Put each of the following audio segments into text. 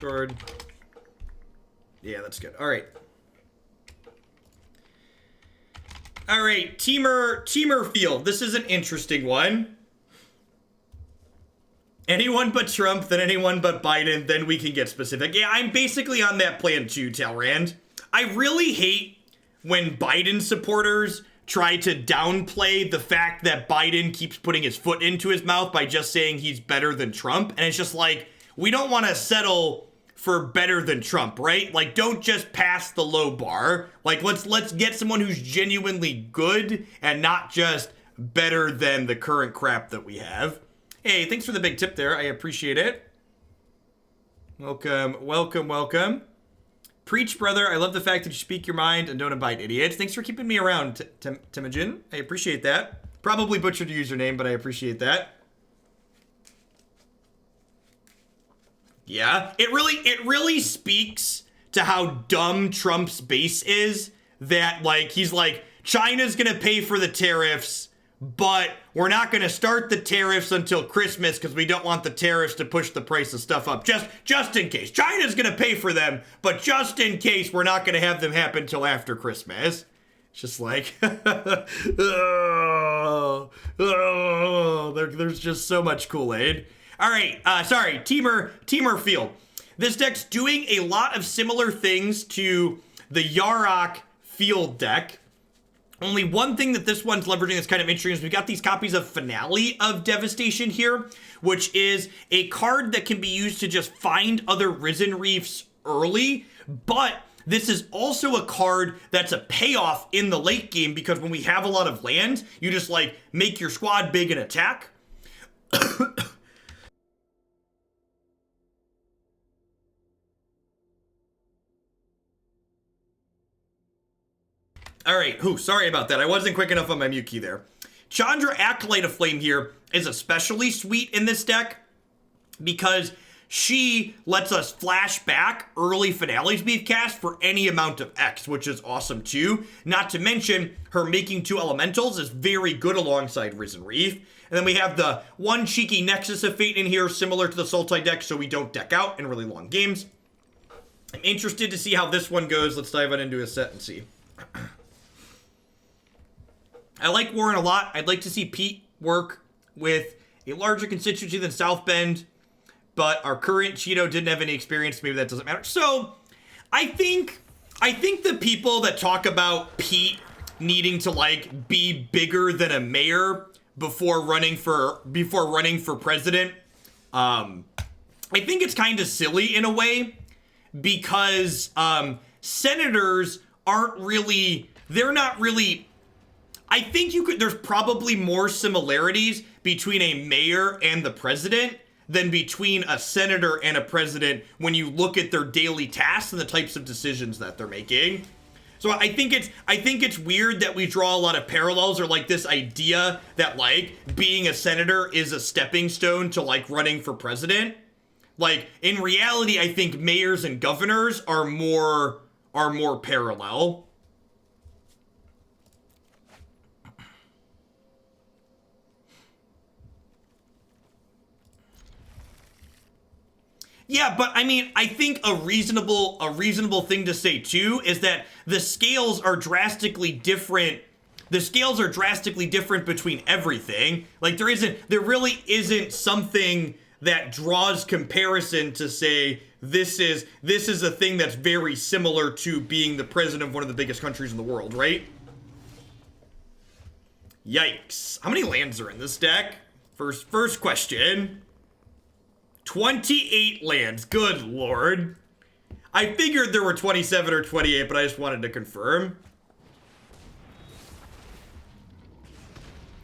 Sword. Yeah, that's good. All right. All right, Temur field. This is an interesting one. Anyone but Trump, then anyone but Biden, then we can get specific. Yeah, I'm basically on that plan too, Talrand. I really hate when Biden supporters try to downplay the fact that Biden keeps putting his foot into his mouth by just saying he's better than Trump. And it's just like, we don't want to settle for better than Trump, right? Like, don't just pass the low bar. Like, let's get someone who's genuinely good and not just better than the current crap that we have. Hey, thanks for the big tip there. I appreciate it. Welcome, welcome, welcome. Preach, brother. I love the fact that you speak your mind and don't invite idiots. Thanks for keeping me around, Timajin. I appreciate that. Probably butchered your username, but I appreciate that. Yeah, it really speaks to how dumb Trump's base is that, like, he's like, China's gonna pay for the tariffs, but we're not gonna start the tariffs until Christmas because we don't want the tariffs to push the price of stuff up. Just in case. China's gonna pay for them, but just in case, we're not gonna have them happen until after Christmas. It's just like, there's just so much Kool-Aid. All right, sorry, Temur field. This deck's doing a lot of similar things to the Yarok field deck. Only one thing that this one's leveraging that's kind of interesting is we got these copies of Finale of Devastation here, which is a card that can be used to just find other Risen Reefs early, but this is also a card that's a payoff in the late game because when we have a lot of land, you just like make your squad big and attack. All right, sorry about that. I wasn't quick enough on my mute key there. Chandra, Acolyte of Flame here is especially sweet in this deck because she lets us flash back early finales we've cast for any amount of X, which is awesome too. Not to mention, her making 2 elementals is very good alongside Risen Reef. And then we have the one cheeky Nexus of Fate in here, similar to the Sultai deck, so we don't deck out in really long games. I'm interested to see how this one goes. Let's dive on into a set and see. I like Warren a lot. I'd like to see Pete work with a larger constituency than South Bend, but our current Cheeto didn't have any experience. Maybe that doesn't matter. So I think the people that talk about Pete needing to like be bigger than a mayor before running for president, I think it's kind of silly in a way because senators aren't really, they're not really. I think there's probably more similarities between a mayor and the president than between a senator and a president when you look at their daily tasks and the types of decisions that they're making. So I think it's weird that we draw a lot of parallels or like this idea that like being a senator is a stepping stone to like running for president. Like in reality, I think mayors and governors are more parallel. Yeah, but I mean, I think a reasonable thing to say too is that the scales are drastically different. The scales are drastically different between everything. Like there really isn't something that draws comparison to say this is a thing that's very similar to being the president of one of the biggest countries in the world, right? Yikes. How many lands are in this deck? First question. 28 lands. Good lord. I figured there were 27 or 28, but I just wanted to confirm.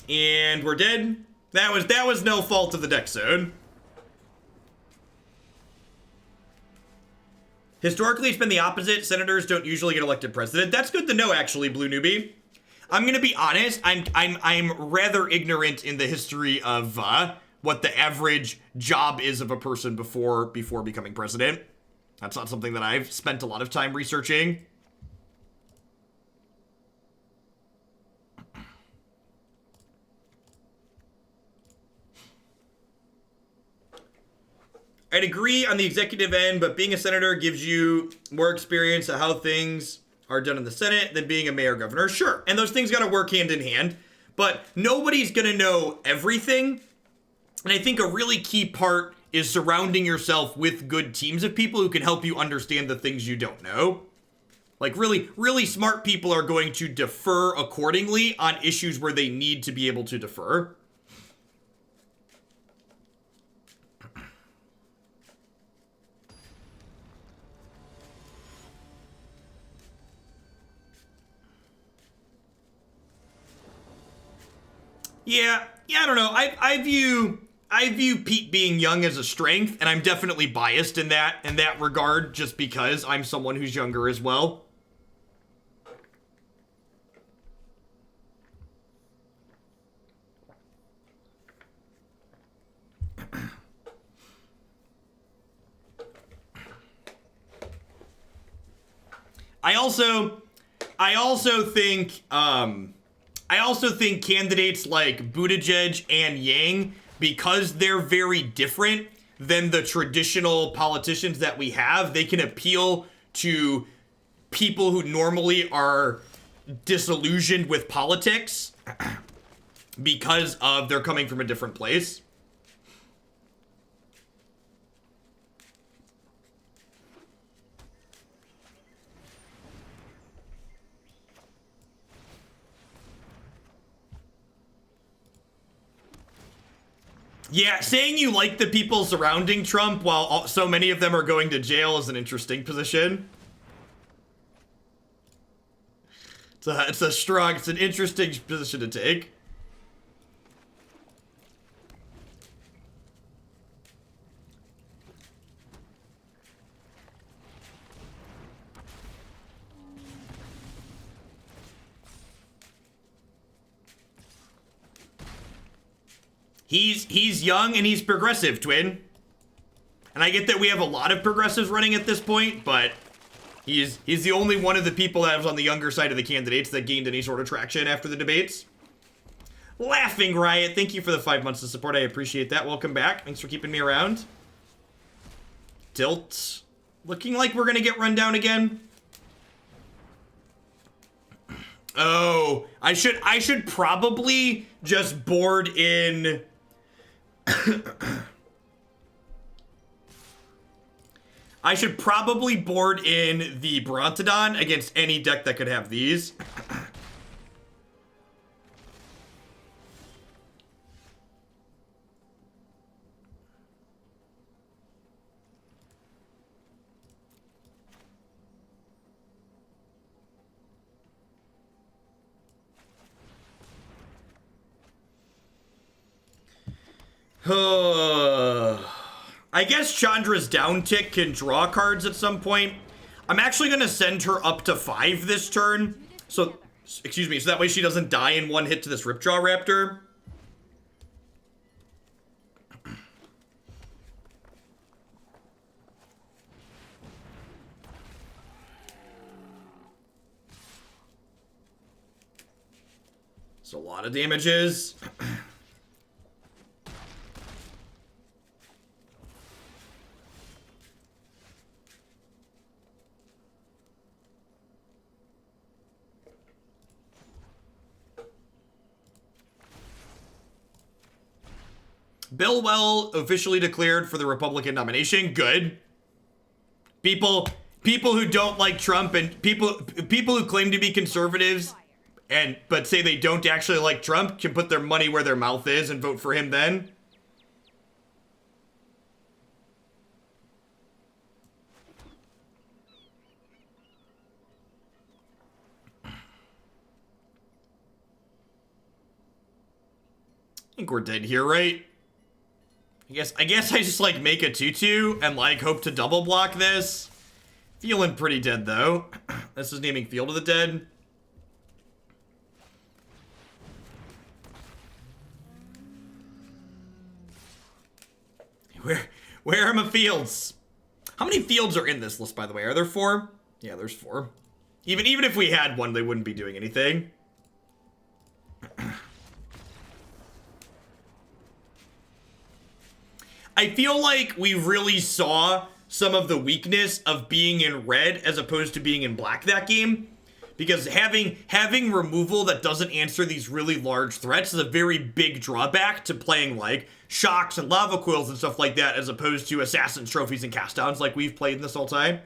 And we're dead. That was no fault of the deck zone. Historically, it's been the opposite. Senators don't usually get elected president. That's good to know, actually, Blue Newbie. I'm gonna be honest. I'm rather ignorant in the history of what the average job is of a person before becoming president. That's not something that I've spent a lot of time researching. I'd agree on the executive end, but being a senator gives you more experience of how things are done in the Senate than being a mayor or governor. Sure, and those things got to work hand in hand, but nobody's going to know everything. And I think a really key part is surrounding yourself with good teams of people who can help you understand the things you don't know. Like really, really smart people are going to defer accordingly on issues where they need to be able to defer. Yeah, I don't know. I view Pete being young as a strength, and I'm definitely biased in that regard, just because I'm someone who's younger as well. I also think candidates like Buttigieg and Yang, because they're very different than the traditional politicians that we have, they can appeal to people who normally are disillusioned with politics because of they're coming from a different place. Yeah, saying you like the people surrounding Trump while so many of them are going to jail is an interesting position. It's an interesting position to take. He's young and he's progressive, Twin. And I get that we have a lot of progressives running at this point, but he's the only one of the people that was on the younger side of the candidates that gained any sort of traction after the debates. Laughing Riot, thank you for the 5 months of support. I appreciate that. Welcome back. Thanks for keeping me around. Tilt. Looking like we're gonna get run down again. Oh, I should probably just board in. I should probably board in the Brontodon against any deck that could have these. I guess Chandra's down tick can draw cards at some point. I'm actually going to send her up to 5 this turn. So, excuse me, so that way she doesn't die in one hit to this Ripjaw Raptor. It's a lot of damages. Bill Well officially declared for the Republican nomination. Good. People who don't like Trump and people who claim to be conservatives but say they don't actually like Trump can put their money where their mouth is and vote for him then. I think we're dead here, right? I guess I just like make a 2/2 and like hope to double block this. Feeling pretty dead though. This is naming Field of the Dead. Where are my fields? How many fields are in this list, by the way? Are there 4? Yeah, there's 4. Even if we had one, they wouldn't be doing anything. I feel like we really saw some of the weakness of being in red as opposed to being in black that game. Because having removal that doesn't answer these really large threats is a very big drawback to playing like shocks and lava coils and stuff like that, as opposed to assassin's trophies and cast downs like we've played in this whole time.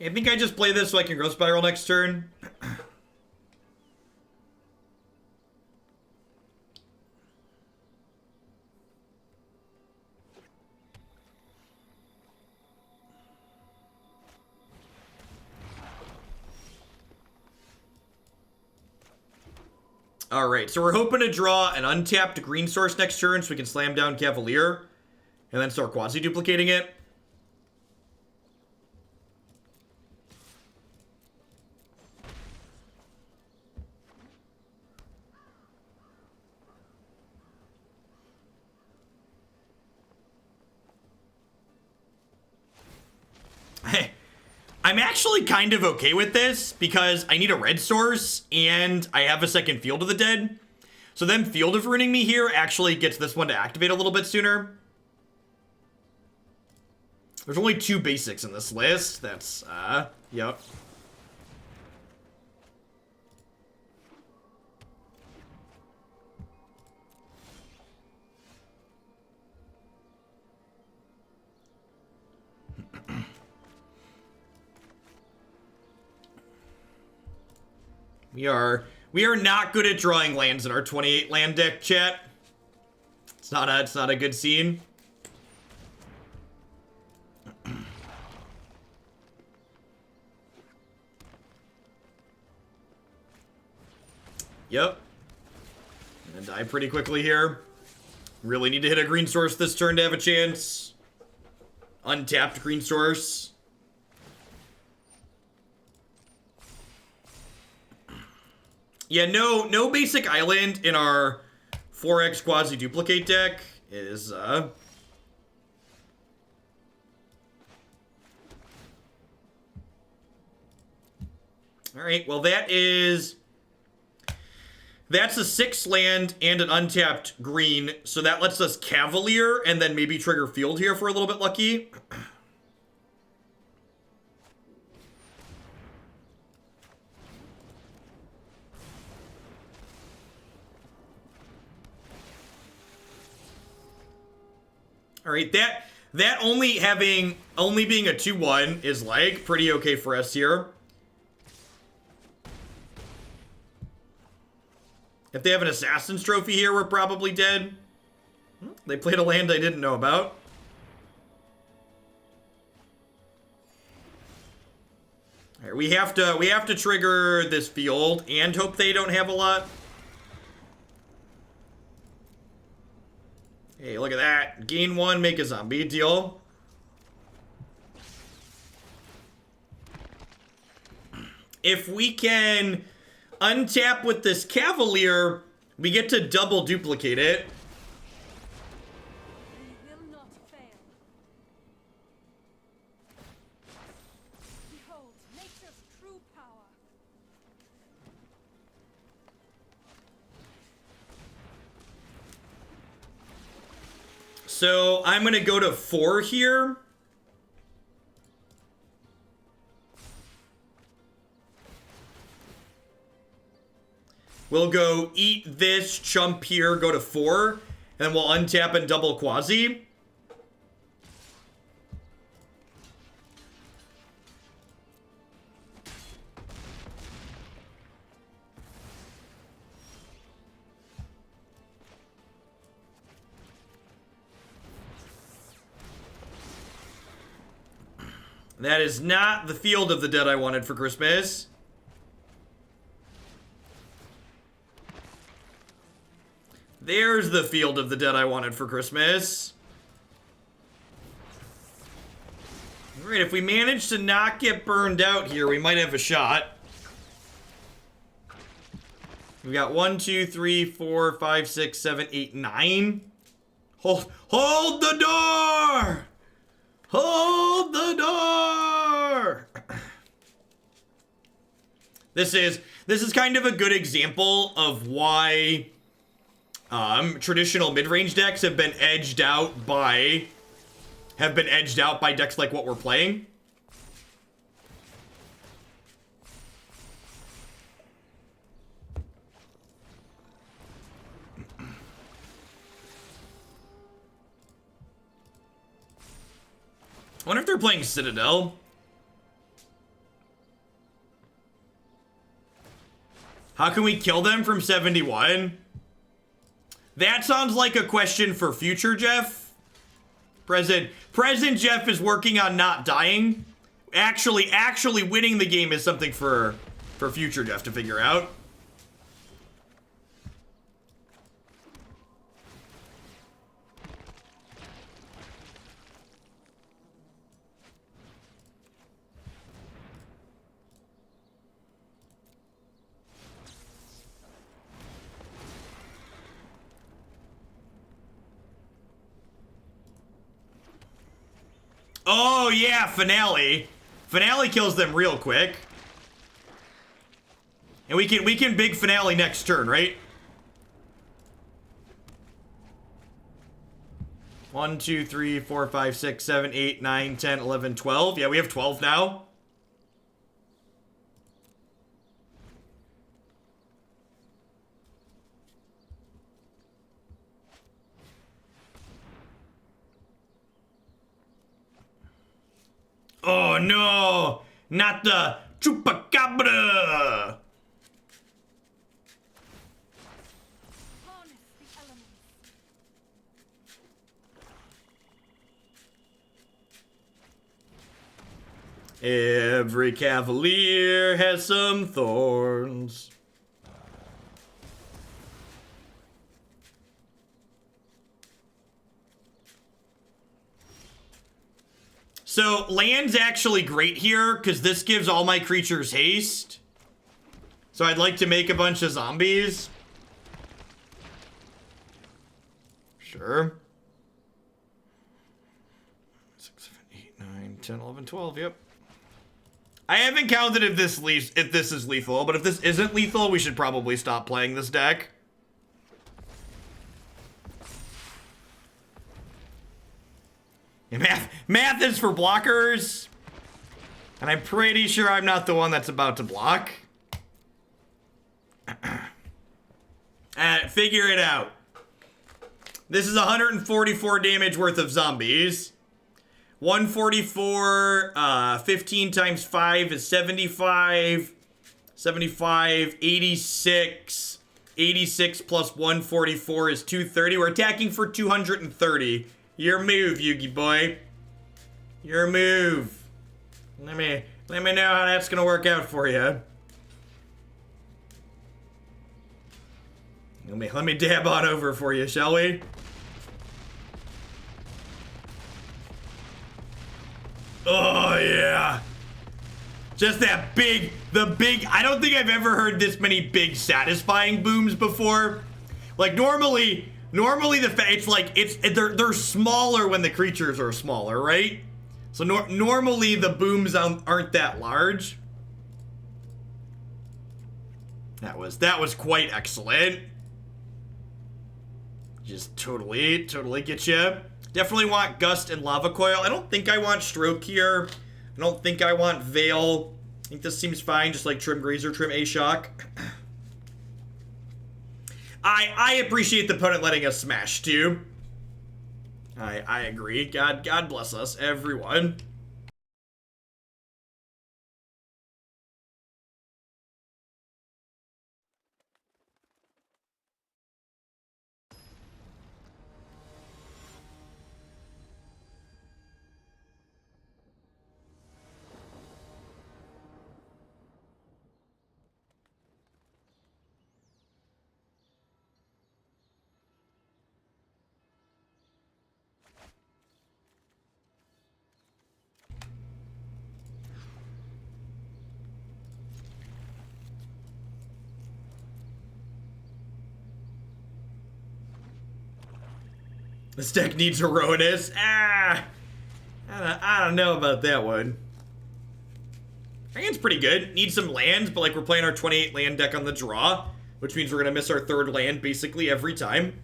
I think I just play this so I can Growth Spiral next turn. Alright, so we're hoping to draw an untapped green source next turn so we can slam down Cavalier and then start quasi-duplicating it. I'm actually kind of okay with this because I need a red source and I have a second Field of the Dead. So them Field of Ruining me here actually gets this one to activate a little bit sooner. There's only 2 basics in this list. That's, yep. We are not good at drawing lands in our 28 land deck, chat. It's not a good scene. Yep. Gonna die pretty quickly here. Really need to hit a green source this turn to have a chance. Untapped green source. Yeah, no basic island in our 4x Quasiduplicate deck is, Alright, well that's a 6 land and an untapped green, so that lets us Cavalier and then maybe trigger Field here if we're a little bit lucky. Alright, that only being a 2-1 is like pretty okay for us here. If they have an Assassin's Trophy here, we're probably dead. They played a land I didn't know about. Alright, we have to trigger this Field and hope they don't have a lot. Hey, look at that. Gain 1, make a zombie. Deal. If we can untap with this Cavalier, we get to double duplicate it. We will not fail. Behold, nature's true power. So I'm going to go to 4 here. We'll go eat this, chump here, go to 4, and then we'll untap and double Quasi. That is not the Field of the Dead I wanted for Christmas. There's the Field of the Dead I wanted for Christmas. Alright, if we manage to not get burned out here, we might have a shot. We got 1, 2, 3, 4, 5, 6, 7, 8, 9. Hold the door! Hold the door! This is kind of a good example of why traditional mid-range decks have been edged out by decks like what we're playing. I wonder if they're playing Citadel. How can we kill them from 71? That sounds like a question for future Jeff. Present Jeff is working on not dying. Actually winning the game is something for future Jeff to figure out. Oh yeah, Finale. Finale kills them real quick. And we can big Finale next turn, right? 1, 2, 3, 4, 5, 6, 7, 8, 9, 10, 11, 12. Yeah, we have 12 now. Oh no! Not the Chupacabra! Harness the elements. Every Cavalier has some thorns. So, land's actually great here, because this gives all my creatures haste. So I'd like to make a bunch of zombies. Sure. 6, 7, 8, 9, 10, 11, 12, yep. I haven't counted if this is lethal, but if this isn't lethal, we should probably stop playing this deck. Math is for blockers. And I'm pretty sure I'm not the one that's about to block. Figure it out. This is 144 damage worth of zombies. 144, 15 times 5 is 75. 75, 86. 86 plus 144 is 230. We're attacking for 230. Your move, Yugi boy. Your move. Let me know how that's gonna work out for you. Let me dab on over for you, shall we? Oh yeah. Just that big, I don't think I've ever heard this many big satisfying booms before. Like normally they're smaller when the creatures are smaller, right? So normally the booms aren't that large. That was quite excellent. Just totally get you. Definitely want Gust and Lava Coil. I don't think I want Stroke here. I don't think I want Veil. I think this seems fine, just like Trim Grazer, Trim A-Shock. I appreciate the opponent letting us smash too. I agree. God bless us, everyone. This deck needs Erroneous. I don't know about that one. Our hand's pretty good. Needs some lands, but like we're playing our 28 land deck on the draw, which means we're gonna miss our third land basically every time.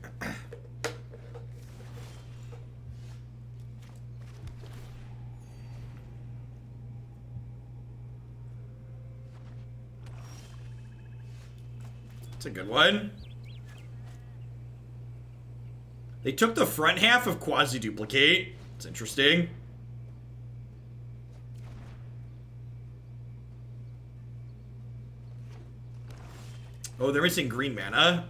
It's a good one. They took the front half of Quasiduplicate. It's interesting. Oh, they're missing green mana.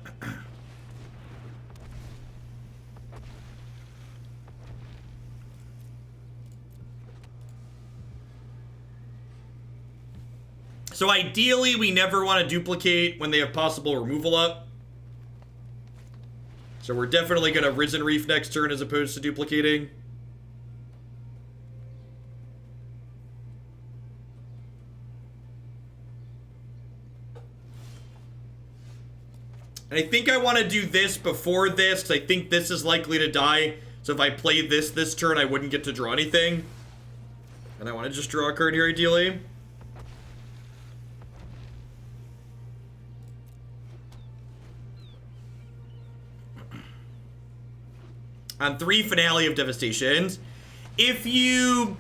So ideally, we never want to duplicate when they have possible removal up. So we're definitely going to Risen Reef next turn as opposed to duplicating. And I think I want to do this before this, because I think this is likely to die. So if I play this turn, I wouldn't get to draw anything. And I want to just draw a card here, ideally. On 3 Finale of Devastations, if you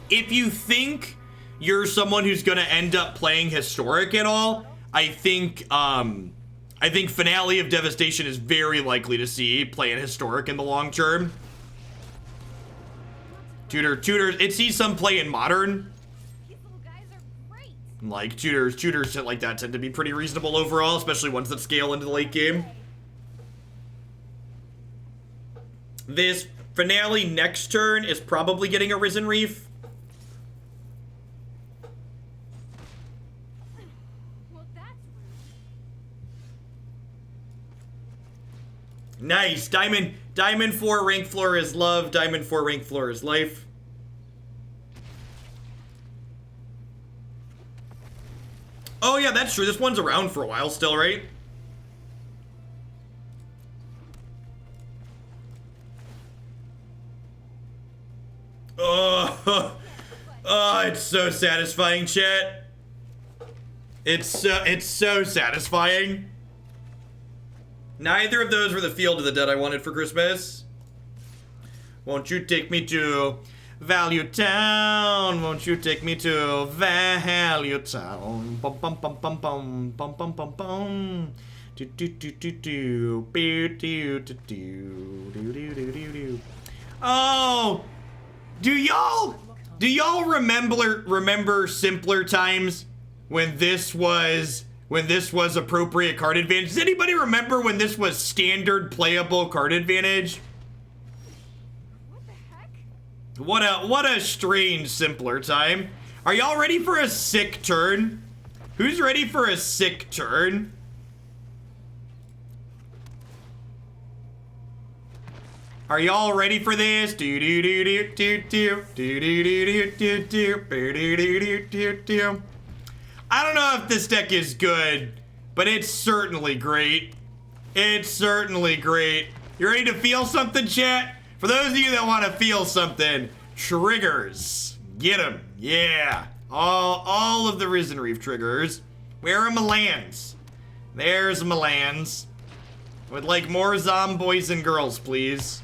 think you're someone who's going to end up playing Historic at all, I think Finale of Devastation is very likely to see playing Historic in the long term. Tutor, it sees some play in Modern. These little guys are great. Like, tutors like that tend to be pretty reasonable overall, especially ones that scale into the late game. This Finale next turn is probably getting a Risen Reef. Well, that's rude. Nice. Diamond 4 rank floor is love. Diamond 4 rank floor is life. Oh yeah, that's true. This one's around for a while still, right? Oh, it's so satisfying, chat. It's so satisfying. Neither of those were the Field of the Dead I wanted for Christmas. Won't you take me to Value Town? Won't you take me to Value Town? Bum bum bum bum bum bum bum bum bum. Do do do do do do do do do do do do. Oh, do y'all remember simpler times when this was appropriate card advantage? Does anybody remember when this was standard playable card advantage? What the heck? What a strange simpler time. Are y'all ready for a sick turn? Who's ready for a sick turn? Are y'all ready for this? Do do do do do do do do do do do do do. I don't know if this deck is good, but it's certainly great. It's certainly great. You ready to feel something, chat? For those of you that want to feel something, triggers. Get them. Yeah. All of the Risen Reef triggers. Where are my lands? There's my lands. Would like more zomboys and girls, please.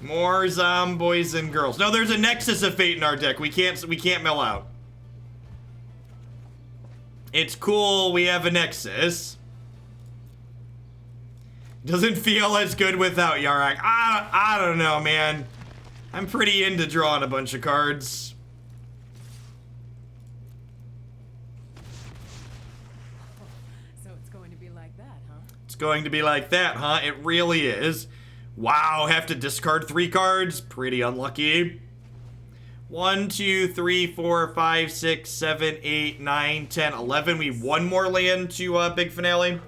More zomboys and girls. No, there's a Nexus of Fate in our deck. We can't mill out. It's cool, we have a Nexus. Doesn't feel as good without Yarak. I don't know, man. I'm pretty into drawing a bunch of cards. So it's going to be like that, huh? It's going to be like that, huh? It really is. Wow, have to discard 3 cards? Pretty unlucky. 1, 2, 3, 4, 5, 6, 7, 8, 9, 10, 11. We have 1 more land to Big Finale.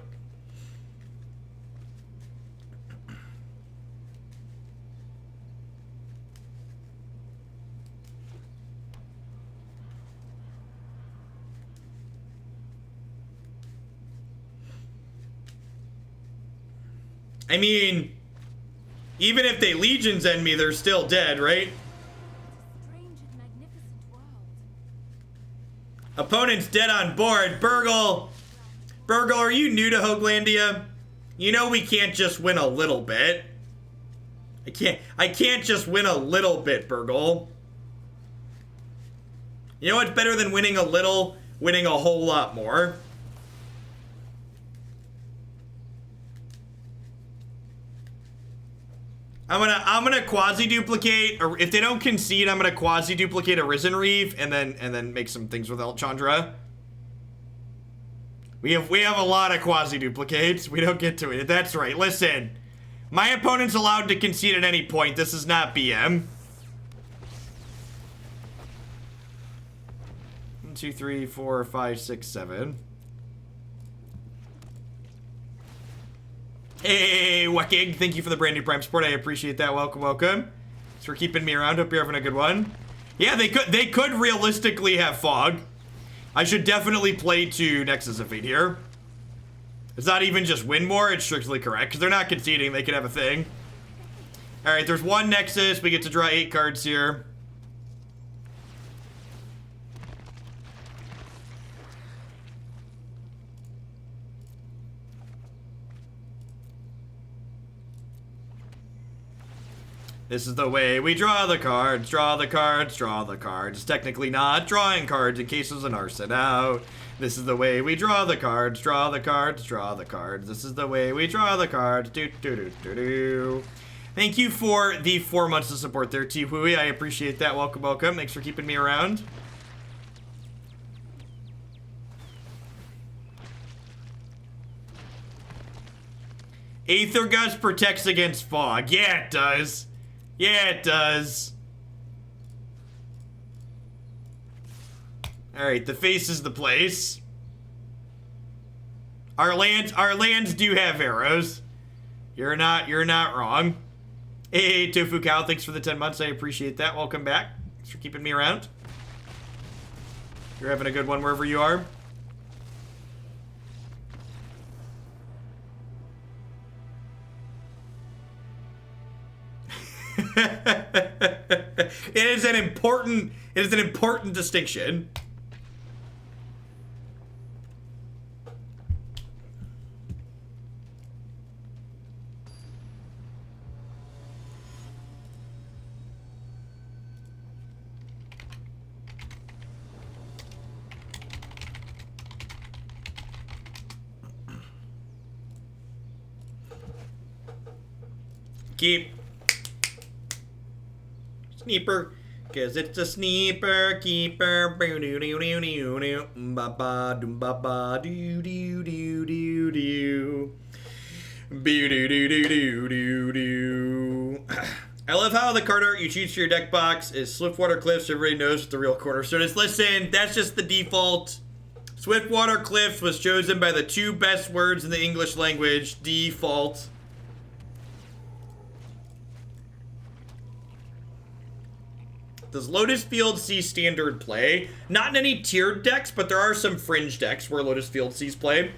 I mean, Even if they Legions end me, they're still dead, right? Strange and magnificent world. Opponent's dead on board. Burgle, are you new to Hoaglandia? You know we can't just win a little bit. I can't just win a little bit, Burgle. You know what's better than winning a little? Winning a whole lot more. I'm gonna Quasiduplicate, or if they don't concede, I'm gonna Quasiduplicate a Risen Reef and then make some things with Chandra. We have a lot of Quasiduplicates. We don't get to it. That's right. Listen, my opponent's allowed to concede at any point. This is not BM. 1, 2, 3, 4, 5, 6, 7. Hey, Wackig, thank you for the brand new Prime support. I appreciate that. Welcome. Thanks for keeping me around. Hope you're having a good one. Yeah, they could realistically have Fog. I should definitely play to Nexus of Fate here. It's not even just win more, it's strictly correct, because they're not conceding, they could have a thing. Alright, there's one Nexus, we get to draw 8 cards here. This is the way we draw the cards, draw the cards, draw the cards. Technically not drawing cards in case there's an arson out. This is the way we draw the cards, draw the cards, draw the cards. This is the way we draw the cards. Do do do do do. Thank you for the 4 months of support there, T-Hui. I appreciate that. Welcome. Thanks for keeping me around. Aether Gust protects against fog. Yeah, it does. Yeah, it does. Alright, the face is the place. Our lands do have arrows. You're not wrong. Hey, Tofu Cow, thanks for the 10 months. I appreciate that. Welcome back. Thanks for keeping me around. You're having a good one wherever you are. It is an important distinction. Keep Sneeper, cause it's a sneeper keeper. I love how the card art you choose for your deck box is Swiftwater Cliffs. Everybody knows what the real cornerstone is. Listen, that's just the default. Swiftwater Cliffs was chosen by the 2 best words in the English language. Default. Does Lotus Field see standard play? Not in any tiered decks, but there are some fringe decks where Lotus Field sees play.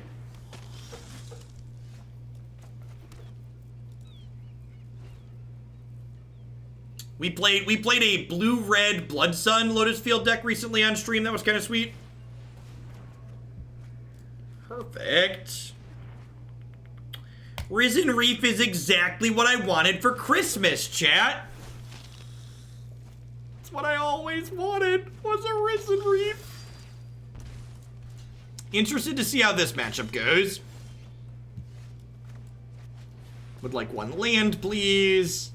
We played a blue-red Blood Sun Lotus Field deck recently on stream. That was kind of sweet. Perfect. Risen Reef is exactly what I wanted for Christmas, chat. What I always wanted was a Risen Reef. Interested to see how this matchup goes. Would like 1 land, please.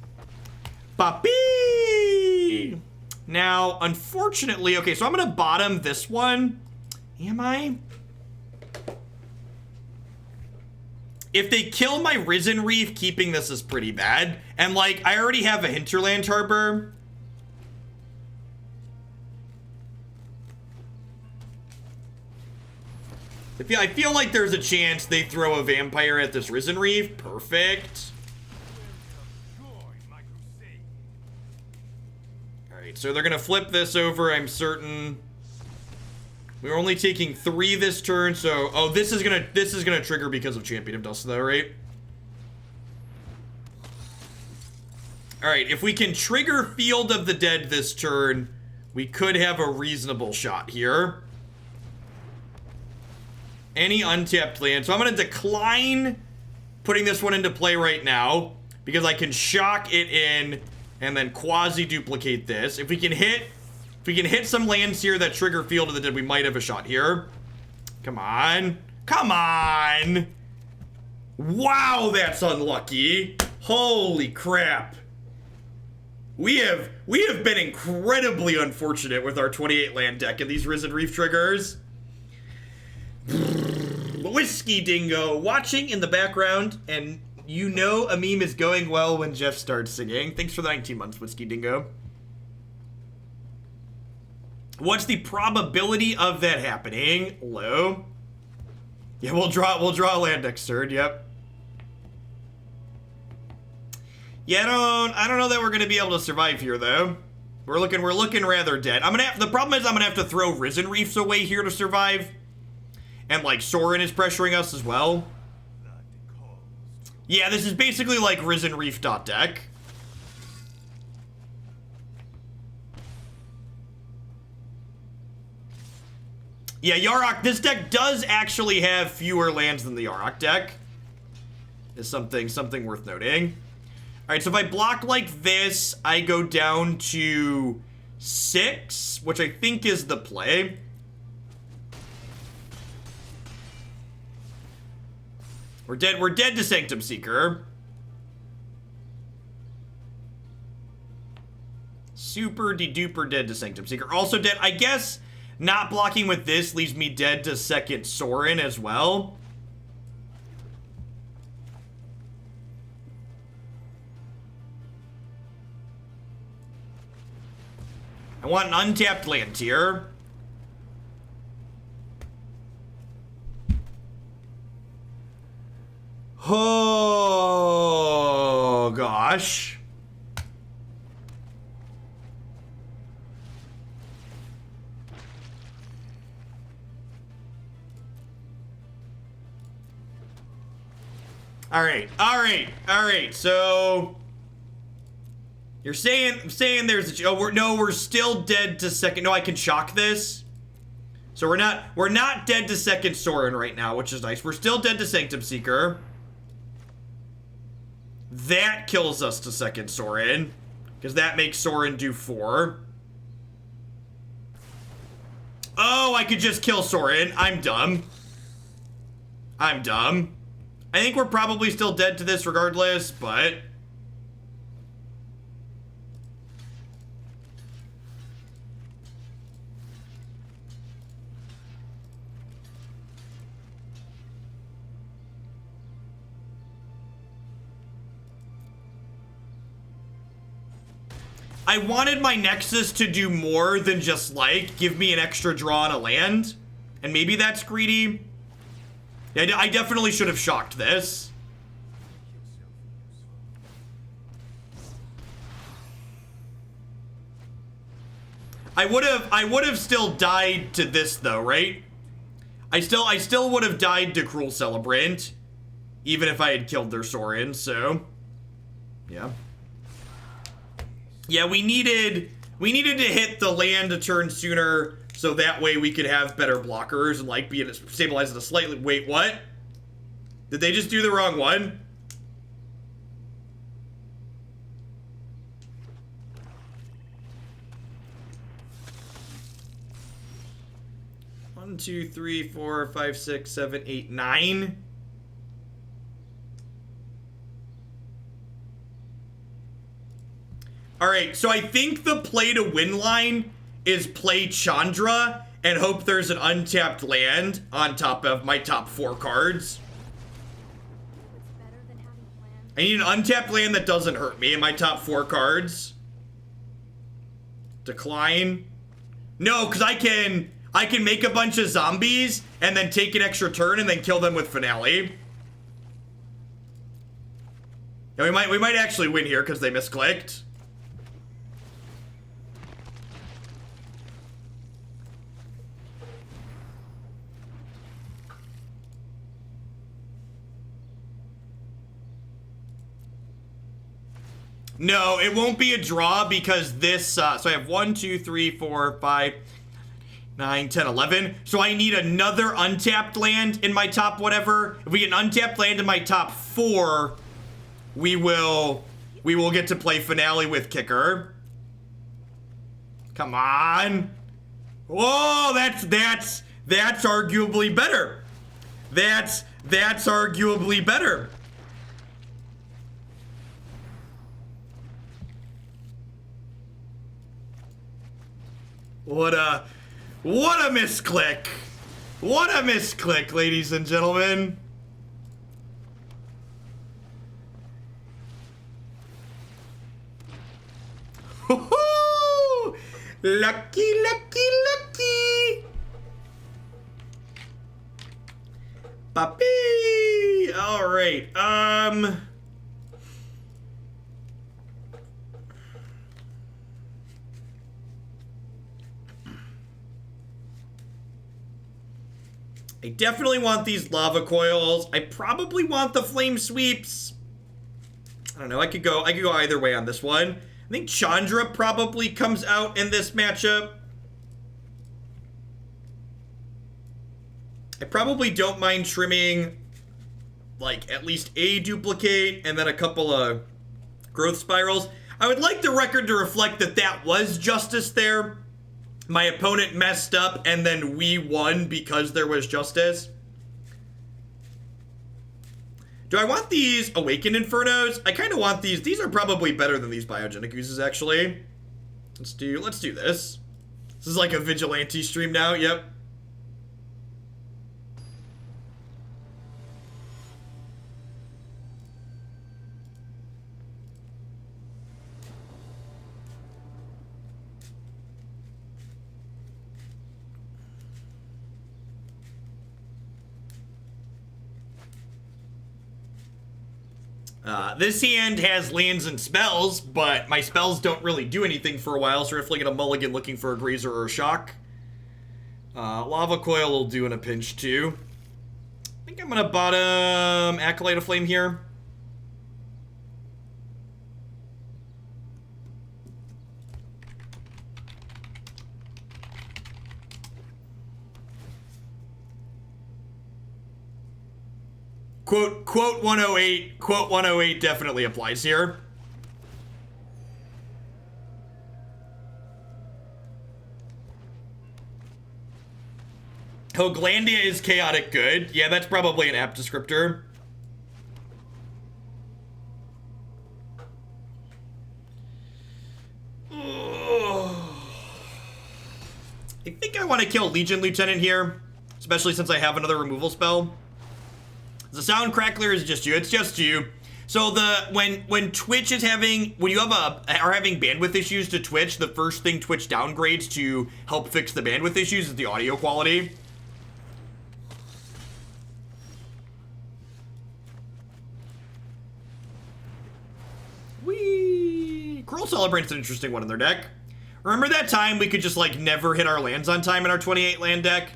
Papi! Now, unfortunately, okay, so I'm gonna bottom this one. Am I? If they kill my Risen Reef, keeping this is pretty bad. And like, I already have a Hinterland Harbor. I feel like there's a chance they throw a vampire at this Risen Reef. Perfect. Alright, so they're gonna flip this over, I'm certain. We're only taking 3 this turn, so oh, this is gonna trigger because of Champion of Dust though, right? Alright, if we can trigger Field of the Dead this turn, we could have a reasonable shot here. Any untapped land. So I'm going to decline putting this one into play right now, because I can shock it in and then quasi-duplicate this. If we can hit some lands here that trigger Field of the Dead, we might have a shot here. Come on. Come on! Wow, that's unlucky. Holy crap. We have been incredibly unfortunate with our 28 land deck and these Risen Reef triggers. Whiskey Dingo watching in the background, and you know a meme is going well when Jeff starts singing. Thanks for the 19 months, Whiskey Dingo. What's the probability of that happening? Low. Yeah, we'll draw a land next turn, yep. Yeah, I don't know that we're gonna be able to survive here though. We're looking rather dead. The problem is I'm gonna have to throw Risen Reefs away here to survive. And like Sorin is pressuring us as well. Yeah, this is basically like Risen Reef deck. Yeah, Yarok, this deck does actually have fewer lands than the Yarok deck. Is something worth noting. Alright, so if I block like this, I go down to 6, which I think is the play. We're dead to Sanctum Seeker. Super de-duper dead to Sanctum Seeker. Also dead, I guess not blocking with this leaves me dead to second Sorin as well. I want an untapped land here. Oh, gosh. All right. So you're saying there's a we're still dead to second. No, I can shock this. So we're not dead to second Sorin right now, which is nice. We're still dead to Sanctum Seeker. That kills us to second Sorin, because that makes Sorin do 4. Oh, I could just kill Sorin. I'm dumb. I think we're probably still dead to this regardless, but I wanted my Nexus to do more than just, like, give me an extra draw on a land. And maybe that's greedy. Yeah, I definitely should have shocked this. I would have still died to this, though, right? I still would have died to Cruel Celebrant, even if I had killed their Sorin, so yeah. Yeah, we needed to hit the land a turn sooner, so that way we could have better blockers and like be stabilized at a slightly. Wait, what? Did they just do the wrong one? One, 2, 3, 4, 5, 6, 7, 8, 9. Alright, so I think the play to win line is play Chandra and hope there's an untapped land on top of my top 4 cards. I need an untapped land that doesn't hurt me in my top 4 cards. Decline. No, because I can make a bunch of zombies and then take an extra turn and then kill them with Finale. And we might actually win here because they misclicked. No, it won't be a draw because this, so I have 1, 2, 3, 4, 5, 9, 10, 11. So I need another untapped land in my top whatever. If we get an untapped land in my top 4, we will get to play Finale with Kicker. Come on. Whoa, that's arguably better. That's arguably better. What a misclick. What a misclick, ladies and gentlemen. Woohoo! Lucky, lucky, lucky. Papi. All right. I definitely want these lava coils. I probably want the flame sweeps. I don't know. I could go either way on this one. I think Chandra probably comes out in this matchup. I probably don't mind trimming like at least a duplicate and then a couple of growth spirals. I would like the record to reflect that that was justice there. My opponent messed up, and then we won because there was justice. Do I want these Awakened Infernos? I kind of want these. These are probably better than these Biogenic Oozes, actually. Let's do this. This is like a vigilante stream now. Yep. This hand has lands and spells, but my spells don't really do anything for a while, so we're definitely going to mulligan looking for a Grazer or a Shock. Lava Coil will do in a pinch, too. I think I'm going to bottom Acolyte of Flame here. Quote 108 definitely applies here. Hoglandia is chaotic good. Yeah, that's probably an apt descriptor. I think I want to kill Legion Lieutenant here, especially since I have another removal spell. The sound crackler is just you. It's just you. So when Twitch is when you are having bandwidth issues to Twitch, the first thing Twitch downgrades to help fix the bandwidth issues is the audio quality. Whee! Cruel Celebrant's an interesting one in their deck. Remember that time we could just like never hit our lands on time in our 28 land deck?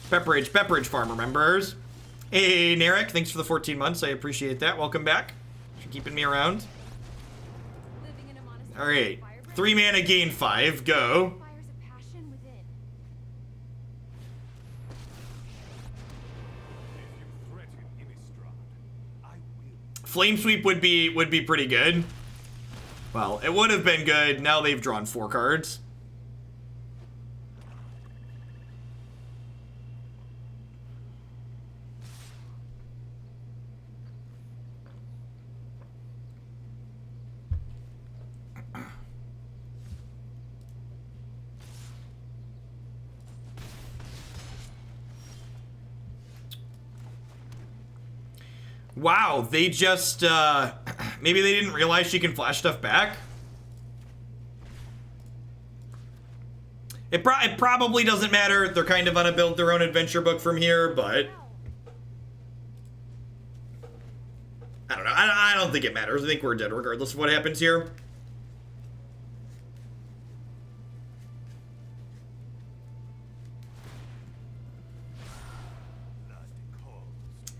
Pepperidge Farm remembers. Hey, Narek, thanks for the 14 months. I appreciate that. Welcome back. Thanks for keeping me around. All right. 3 mana, gain 5. Go. Flame Sweep would be pretty good. Well, it would have been good. Now they've drawn 4 cards. Wow, they just, maybe they didn't realize she can flash stuff back? It probably doesn't matter. They're kind of gonna build their own adventure book from here, but I don't know. I don't think it matters. I think we're dead regardless of what happens here.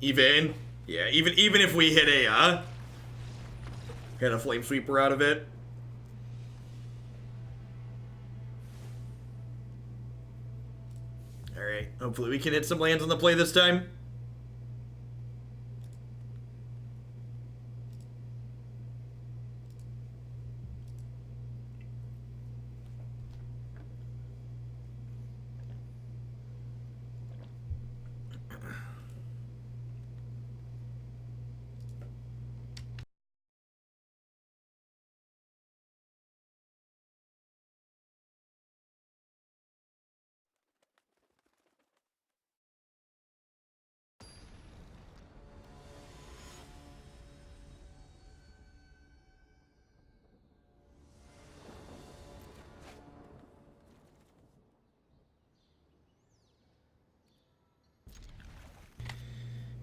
Even if we hit a, Get a Flame Sweeper out of it. Alright, hopefully we can hit some lands on the play this time.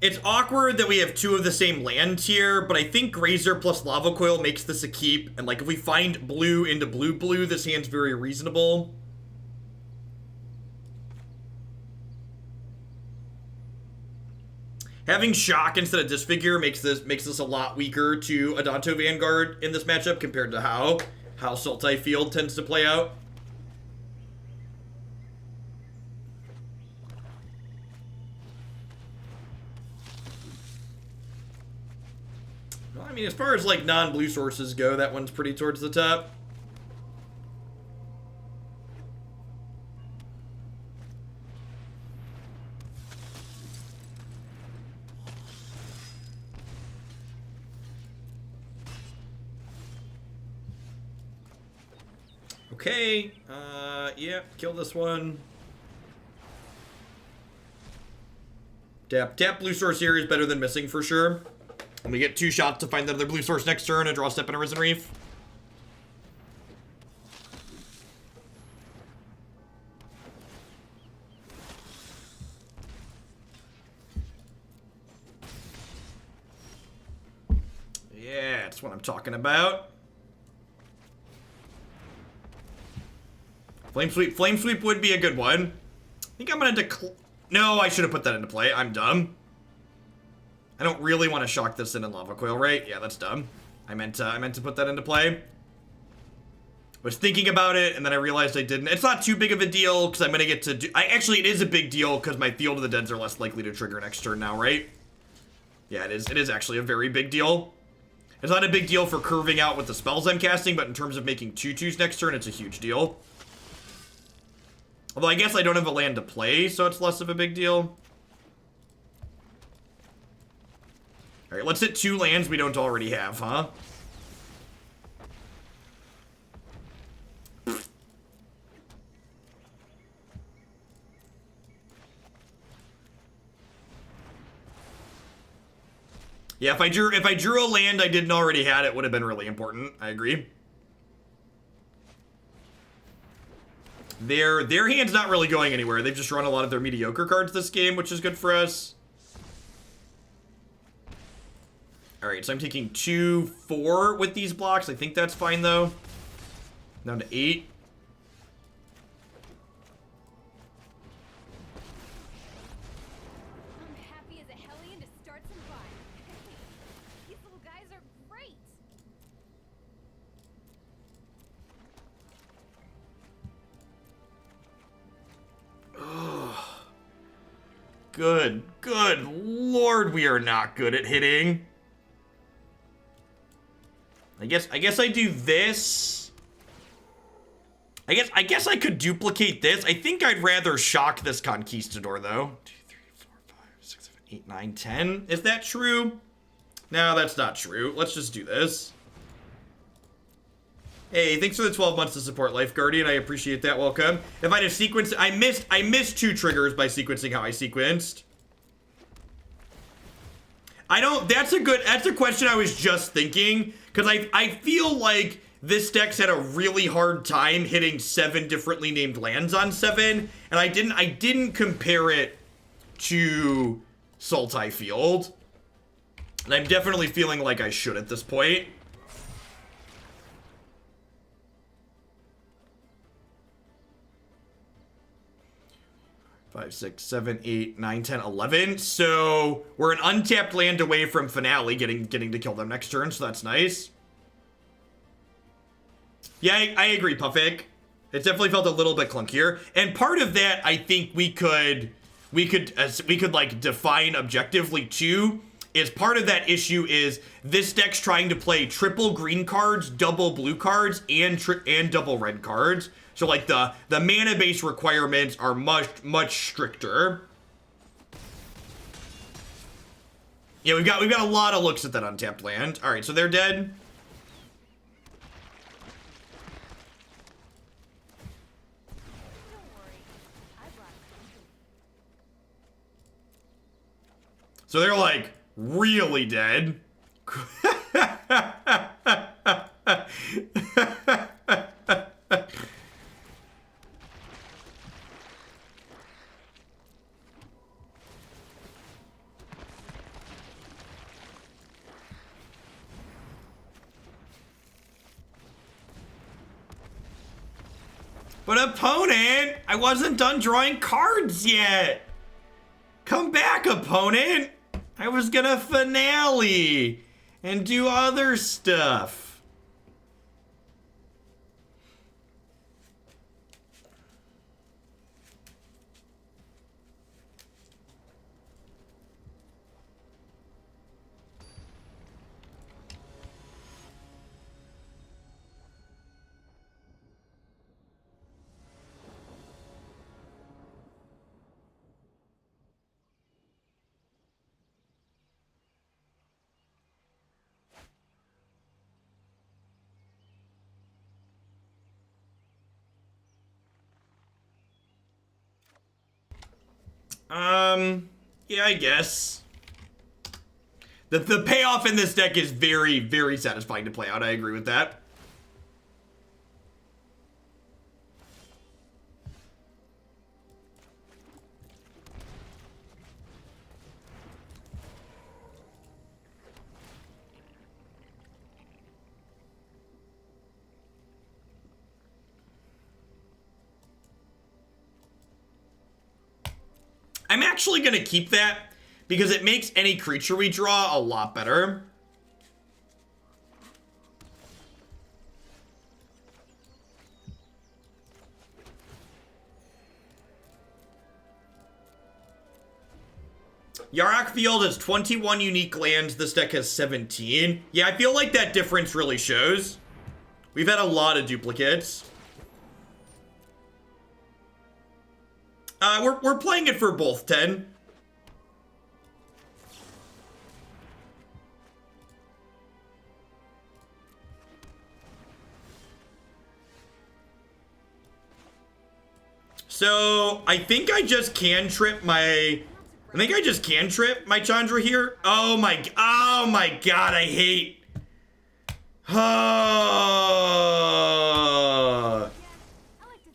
It's awkward that we have two of the same land here, but I think Grazer plus Lava Coil makes this a keep. And like if we find blue into blue, this hand's very reasonable. Having Shock instead of Disfigure makes this a lot weaker to Adanto Vanguard in this matchup compared to how Sultai Field tends to play out. Well, I mean, as far as like non-blue sources go, that one's pretty towards the top. Okay, yeah, kill this one. Tap blue source here is better than missing for sure. And we get 2 shots to find the other blue source next turn and draw a step in a Risen Reef. Yeah, that's what I'm talking about. Flame Sweep would be a good one. I think I'm gonna no, I should have put that into play. I'm dumb. I don't really want to shock this in Lava Coil, right? Yeah, that's dumb. I meant to put that into play. Was thinking about it, and then I realized I didn't. It's not too big of a deal, because I'm gonna get to do... Actually, it is a big deal, because my Field of the Deads are less likely to trigger next turn now, right? Yeah, it is. It is actually a very big deal. It's not a big deal for curving out with the spells I'm casting, but in terms of making 2/2s next turn, it's a huge deal. Although I guess I don't have a land to play, so it's less of a big deal. Alright, let's hit 2 lands we don't already have, huh? Yeah, if I drew a land I didn't already had, it would have been really important. I agree. Their hand's not really going anywhere. They've just run a lot of their mediocre cards this game, which is good for us. Alright, so I'm taking 2/4 with these blocks. I think that's fine, though. Down to 8. I'm happy as a hellion to start some fire. These little guys are great. Good lord, we are not good at hitting. I guess I do this. I guess I could duplicate this. I think I'd rather shock this Conquistador, though. 2, 3, 4, 5, 6, 7, 8, 9, 10. Is that true? No, that's not true. Let's just do this. Hey, thanks for the 12 months to support Life Guardian. I appreciate that. Welcome. If I'd have sequenced, I missed 2 triggers by sequencing how I sequenced. That's a question I was just thinking, because I feel like this deck's had a really hard time hitting 7 differently named lands on 7, and I didn't compare it to Sultai Field. And I'm definitely feeling like I should at this point. 5, 6, 7, 8, 9, 10, 11. So we're an untapped land away from Finale getting to kill them next turn, so that's nice. Yeah, I agree, Puffik. It definitely felt a little bit clunkier, and part of that I think we could like define objectively too. Is part of that issue is this deck's trying to play triple green cards, double blue cards, and double red cards. So like the mana base requirements are much stricter. Yeah, we've got a lot of looks at that untapped land. All right, so they're dead. So they're like really dead. But opponent, I wasn't done drawing cards yet. Come back, opponent. I was gonna finale and do other stuff. Yeah, I guess. The payoff in this deck is very satisfying to play out. I agree with that. I'm actually going to keep that because it makes any creature we draw a lot better. Yarok Field has 21 unique lands. This deck has 17. Yeah, I feel like that difference really shows. We've had a lot of duplicates. We're playing it for both, 10. So, I think I just can trip my Chandra here. Oh my god, I hate.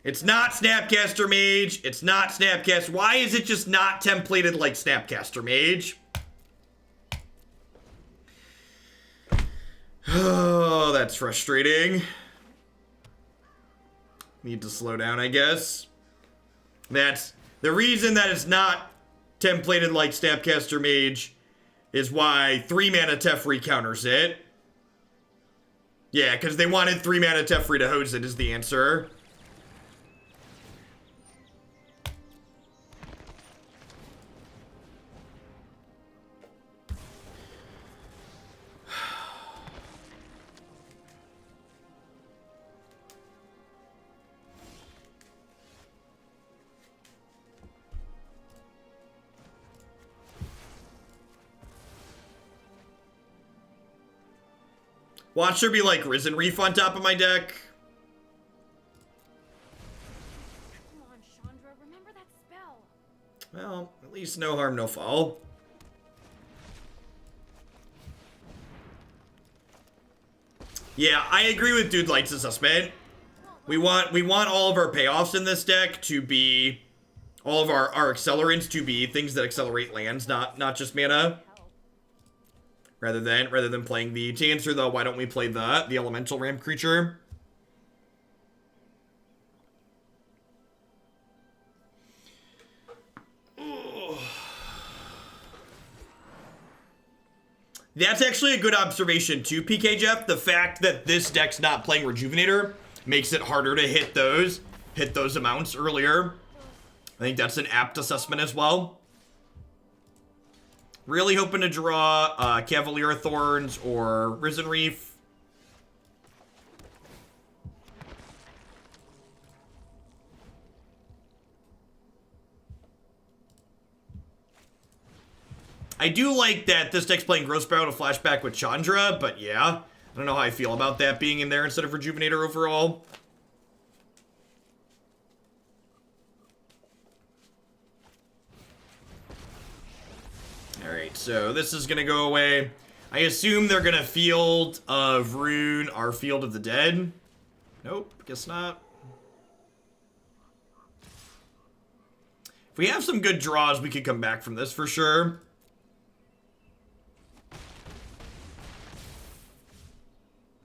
It's not Snapcaster Mage. It's not Snapcast. Why is it just not templated like Snapcaster Mage? Oh, that's frustrating. Need to slow down, I guess. That's the reason that it's not templated like Snapcaster Mage is why 3-mana Teferi counters it. Yeah, because they wanted 3-mana Teferi to hose it is the answer. Watch there be like Risen Reef on top of my deck. Come on, Chandra, remember that spell. Well, at least no harm, no foul. Yeah, I agree with Dude Light's assessment. We want all of our payoffs in this deck to be all of our accelerants to be things that accelerate lands, not just mana. Rather than playing the, to answer the why don't we play the elemental ramp creature. That's actually a good observation too, PK Jeff. The fact that this deck's not playing Rejuvenator. makes it harder to hit those amounts earlier. I think that's an apt assessment as well. Really hoping to draw Cavalier of Thorns or Risen Reef. I do like that this deck's playing Growth Spiral to flashback with Chandra, but yeah. I don't know how I feel about that being in there instead of Rejuvenator overall. Alright, so this is gonna go away. I assume they're gonna Field of Rune our Field of the Dead. Nope, guess not. If we have some good draws, we could come back from this for sure.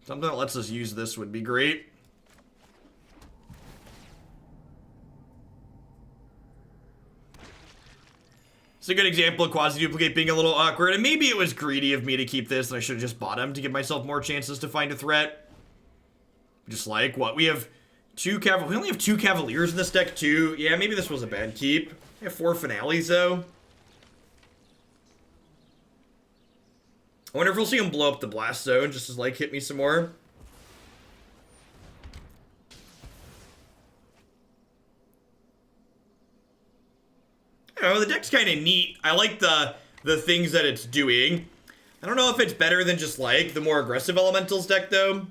Something that lets us use this would be great. It's a good example of Quasiduplicate being a little awkward, and maybe it was greedy of me to keep this, and I should have just bought him to give myself more chances to find a threat. Just like, what? We have we only have 2 Cavaliers in this deck, too. Yeah, maybe this was a bad keep. We have 4 Finales, though. I wonder if we'll see him blow up the Blast Zone just to, like, hit me some more. I don't know, the deck's kind of neat. I like the things that it's doing. I don't know if it's better than just, like, the more aggressive Elementals deck, though.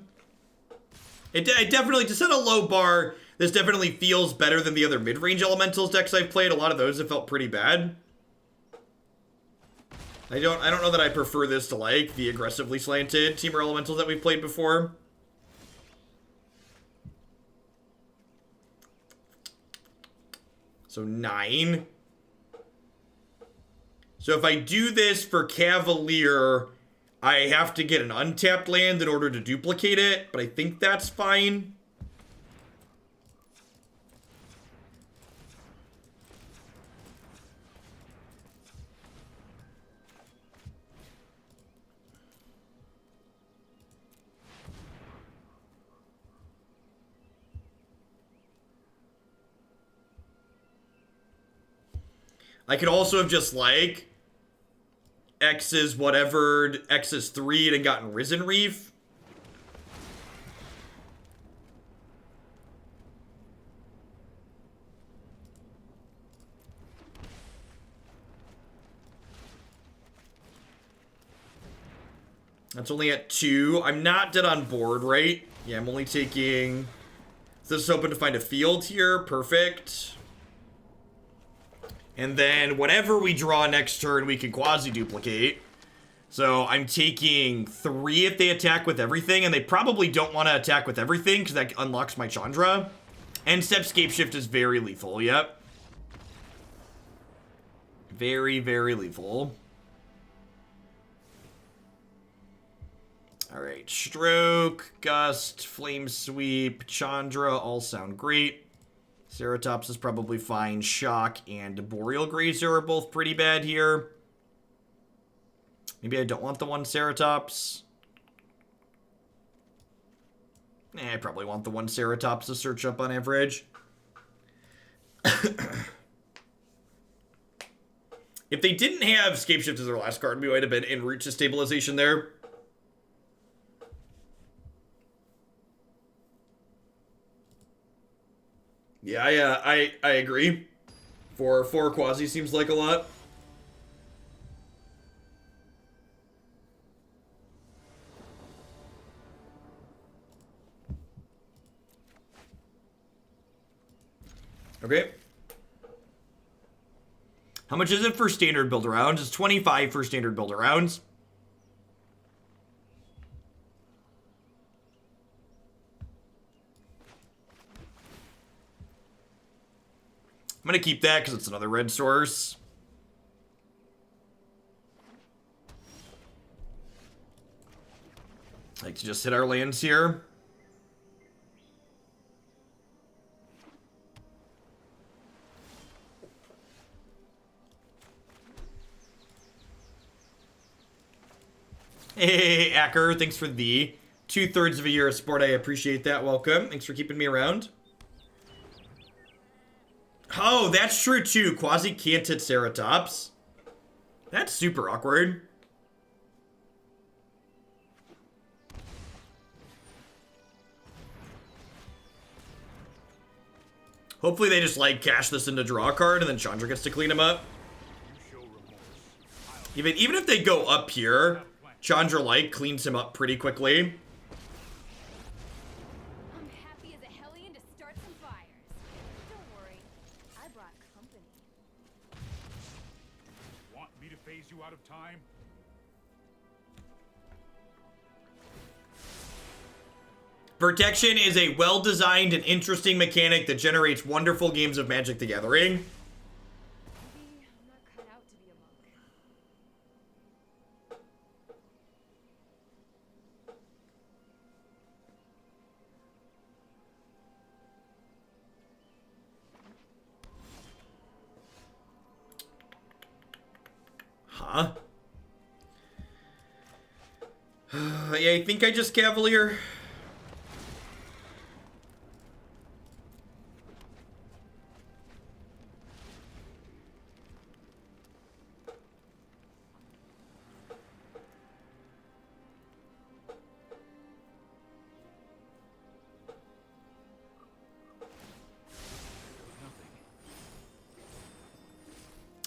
It definitely, to set a low bar, this definitely feels better than the other mid-range Elementals decks I've played. A lot of those have felt pretty bad. I don't know that I prefer this to, like, the aggressively slanted Temur Elementals that we've played before. So 9. So if I do this for Cavalier, I have to get an untapped land in order to duplicate it, but I think that's fine. I could also have just, like, X's whatever, X's 3 and gotten Risen Reef. That's only at 2. I'm not dead on board, right? Yeah, I'm only taking... This is hoping to find a field here. Perfect. And then whenever we draw next turn, we can Quasiduplicate. So I'm taking 3 if they attack with everything, and they probably don't want to attack with everything because that unlocks my Chandra. And Step Scapeshift is very lethal, yep. Very, very lethal. Alright, Stroke, Gust, Flame Sweep, Chandra all sound great. Ceratops is probably fine. Shock and Arboreal Grazer are both pretty bad here. Maybe I don't want the one Ceratops. I probably want the one Ceratops to search up on average. If they didn't have Scapeshift as their last card, we might have been en route to stabilization there. Yeah, I agree. 4 Quasi seems like a lot. Okay. How much is it for standard build rounds? It's 25 for standard build rounds. I'm going to keep that because it's another red source. I like to just hit our lands here. Hey, Acker, thanks for the 2/3 of a year of sport. I appreciate that. Welcome. Thanks for keeping me around. Oh, that's true too. Quasi can't hit Ceratops. That's super awkward. Hopefully they just like cash this into draw a card and then Chandra gets to clean him up. Even if they go up here, Chandra like cleans him up pretty quickly. I'm happy as a hellion to start some fires. Don't worry, I brought company. Want me to phase you out of time? Protection is a well-designed and interesting mechanic that generates wonderful games of Magic the Gathering. Maybe I'm not cut out to be a monk. Huh? Yeah, I think I just Cavalier.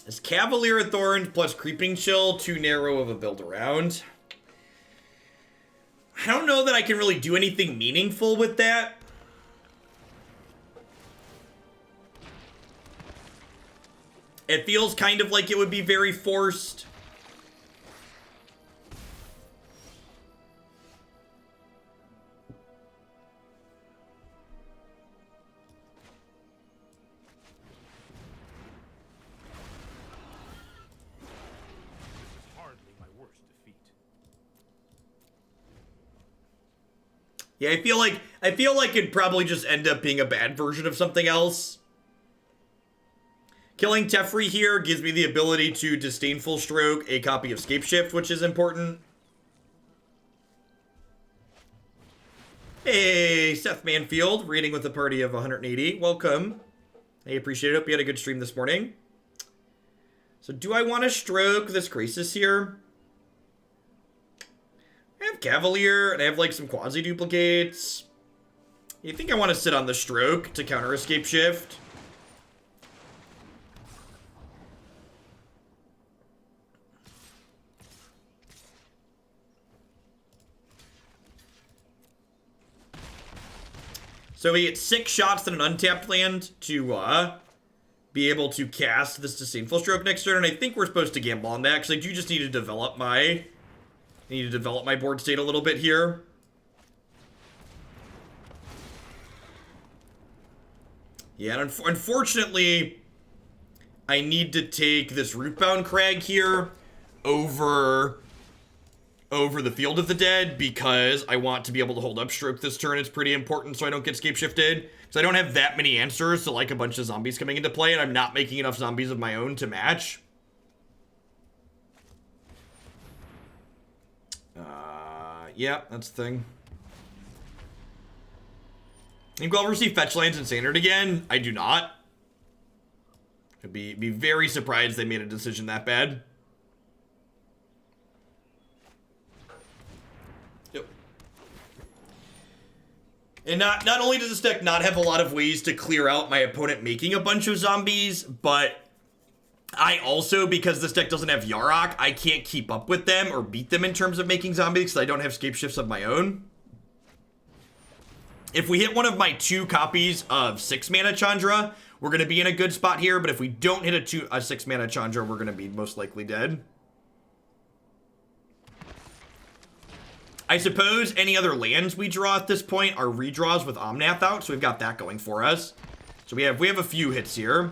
Is Cavalier of Thorns plus Creeping Chill too narrow of a build around? I don't know that I can really do anything meaningful with that. It feels kind of like it would be very forced. Yeah, I feel like it'd probably just end up being a bad version of something else. Killing Teferi here gives me the ability to Disdainful Stroke a copy of Scapeshift, which is important. Hey, Seth Manfield, reading with a party of 180. Welcome. I appreciate it. Hope you had a good stream this morning. So do I want to stroke this Graces here? I have Cavalier, and I have, like, some Quasi-duplicates. You think I want to sit on the stroke to counter Escape Shift? So we get 6 shots in an untapped land to, be able to cast this Disdainful Stroke next turn, and I think we're supposed to gamble on that, because I do just need to develop my... I need to develop my board state a little bit here. Yeah, and unfortunately, I need to take this Rootbound Crag here over the Field of the Dead because I want to be able to hold upstroke this turn. It's pretty important so I don't get scape shifted. So I don't have that many answers to like a bunch of zombies coming into play, and I'm not making enough zombies of my own to match. Yeah, that's the thing. Think we'll ever see fetch lands in Standard again? I do not. I'd be very surprised they made a decision that bad. Yep. And not only does this deck not have a lot of ways to clear out my opponent making a bunch of zombies, but I also, because this deck doesn't have Yarok, I can't keep up with them or beat them in terms of making zombies because I don't have scape shifts of my own. If we hit one of my 2 copies of 6 mana Chandra, we're going to be in a good spot here, but if we don't hit a 6 mana Chandra, we're going to be most likely dead. I suppose any other lands we draw at this point are redraws with Omnath out, so we've got that going for us. So we have a few hits here.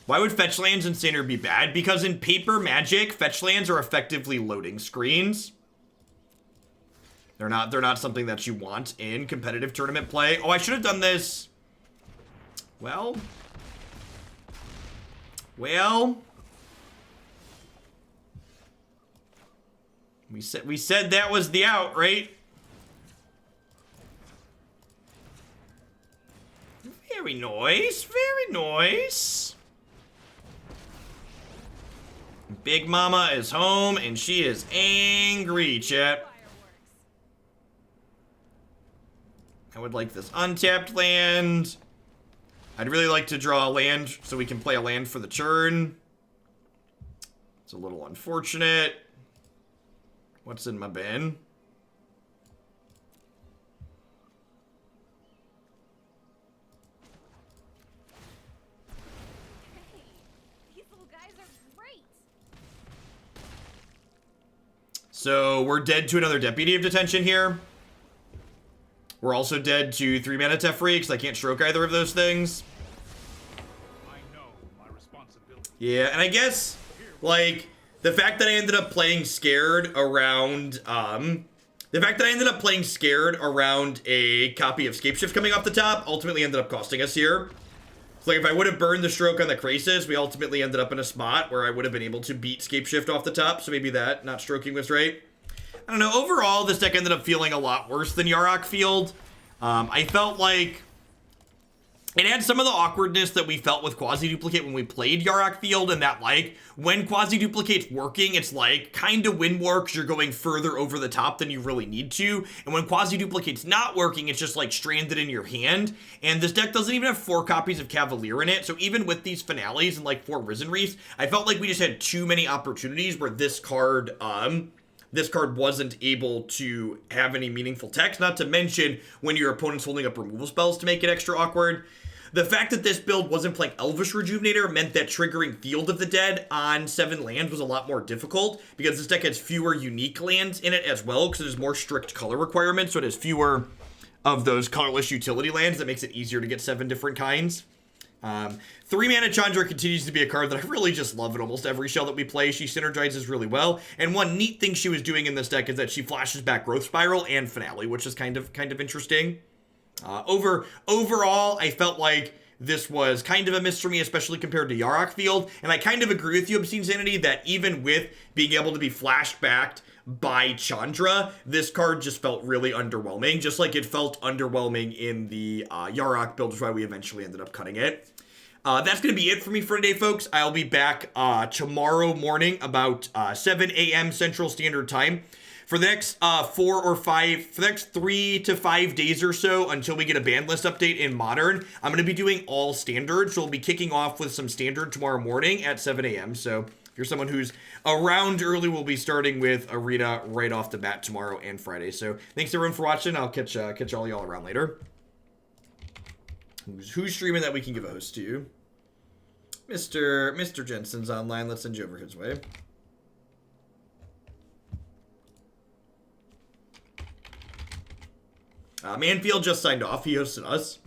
Why would fetch lands in Standard be bad? Because in paper Magic, fetch lands are effectively loading screens. They're not something that you want in competitive tournament play. Oh, I should have done this. Well. We said that was the out, right? Very nice. Very nice. Big Mama is home, and she is angry, chat. I would like this untapped land. I'd really like to draw a land so we can play a land for the turn. It's a little unfortunate. What's in my bin? Hey, these little guys are great. So we're dead to another Deputy of Detention here. We're also dead to 3 mana Teferi because I can't stroke either of those things. I know my responsibility. Yeah, and I guess, like, the fact that I ended up playing scared around, a copy of Scapeshift coming off the top ultimately ended up costing us here. So, like, if I would have burned the stroke on the Krasis, we ultimately ended up in a spot where I would have been able to beat Scapeshift off the top, so maybe that, not stroking was right. I don't know, overall, this deck ended up feeling a lot worse than Yarok Field. I felt like it had some of the awkwardness that we felt with Quasiduplicate when we played Yarok Field, and that, like, when Quasiduplicate's working, it's like, kind of win more because you're going further over the top than you really need to, and when Quasiduplicate's not working, it's just, like, stranded in your hand, and this deck doesn't even have 4 copies of Cavalier in it, so even with these finales and, like, 4 Risen Reefs, I felt like we just had too many opportunities where this card wasn't able to have any meaningful text, not to mention when your opponent's holding up removal spells to make it extra awkward. The fact that this build wasn't playing Elvish Rejuvenator meant that triggering Field of the Dead on 7 lands was a lot more difficult, because this deck has fewer unique lands in it as well, because it has more strict color requirements, so it has fewer of those colorless utility lands that makes it easier to get 7 different kinds. 3 mana Chandra continues to be a card that I really just love in almost every shell that we play. She synergizes really well, and one neat thing she was doing in this deck is that she flashes back Growth Spiral and Finale, which is kind of interesting. Overall, I felt like this was kind of a miss for me, especially compared to Yarok Field, and I kind of agree with you, Obscene Sanity, that even with being able to be flashed back by Chandra, this card just felt really underwhelming, just like it felt underwhelming in the Yarok build, which is why we eventually ended up cutting it. That's going to be it for me for today, folks. I'll be back tomorrow morning about 7 a.m. Central Standard Time. For the next 3 to 5 days or so until we get a ban list update in Modern, I'm going to be doing all Standard, so we'll be kicking off with some Standard tomorrow morning at 7 a.m. So if you're someone who's around early, we'll be starting with Arena right off the bat tomorrow and Friday. So thanks everyone for watching. I'll catch all y'all around later. Who's streaming that we can give a host to? Mr. Jensen's online. Let's send you over his way. Manfield just signed off. He hosted us.